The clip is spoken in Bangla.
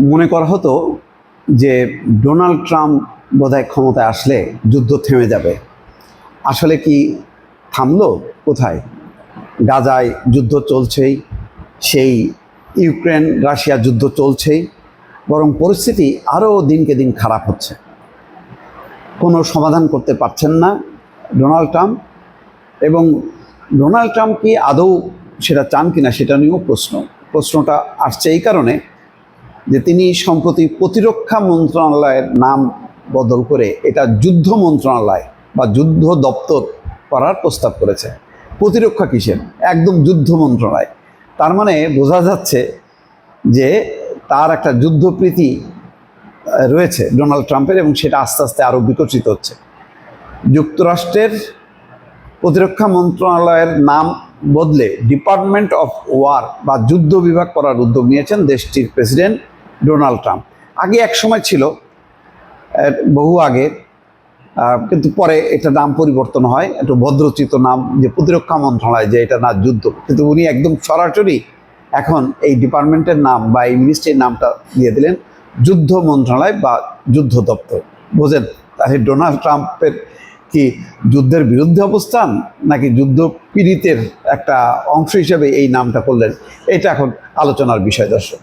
মনে করা হতো যে ডোনাল্ড ট্রাম্প বোধহয় ক্ষমতায় আসলে যুদ্ধ থেমে যাবে। আসলে কি থামলো? কোথায়? গাজায় যুদ্ধ চলছেই, সেই ইউক্রেন রাশিয়া যুদ্ধ চলছেই, বরং পরিস্থিতি আরও দিনকে দিন খারাপ হচ্ছে। কোনো সমাধান করতে পারছেন না ডোনাল্ড ট্রাম্প, এবং ডোনাল্ড ট্রাম্প কি আদৌ সেটা চান কিনা সেটা নিয়েও প্রশ্নটা আসছে এই কারণে যে তিনি সম্প্রতি প্রতিরক্ষা মন্ত্রণালয়ের নাম বদল করে এটা যুদ্ধ মন্ত্রণালয় বা যুদ্ধ দপ্তর করার প্রস্তাব করেছে। প্রতিরক্ষা কিসের? একদম যুদ্ধ মন্ত্রণালয়। তার মানে বোঝা যাচ্ছে যে তার একটা যুদ্ধপ্রীতি রয়েছে ডোনাল্ড ট্রাম্পের, এবং সেটা আস্তে আস্তে আরও বিকশিত হচ্ছে। যুক্তরাষ্ট্রের প্রতিরক্ষা মন্ত্রণালয়ের নাম বদলে ডিপার্টমেন্ট অফ ওয়ার বা যুদ্ধ বিভাগ করার উদ্যোগ নিয়েছেন দেশটির প্রেসিডেন্ট ডোনাল্ড ট্রাম্প। আগে এক সময় ছিল, বহু আগে, কিন্তু পরে এটা নাম পরিবর্তন হয়, একটু ভদ্রচিত নাম, যে প্রতিরক্ষা মন্ত্রণালয়, যে এটা না যুদ্ধ। কিন্তু উনি একদম সরাসরি এখন এই ডিপার্টমেন্টের নাম বা এই মিনিস্ট্রির নামটা দিয়ে দিলেন যুদ্ধ মন্ত্রণালয় বা যুদ্ধ দপ্তর। বোঝেন তাহলে ডোনাল্ড ট্রাম্পের কি যুদ্ধের বিরুদ্ধে অবস্থান, নাকি যুদ্ধ পীড়িতের একটা অংশ হিসেবে এই নামটা করলেন? এটা এখন আলোচনার বিষয়, দর্শক।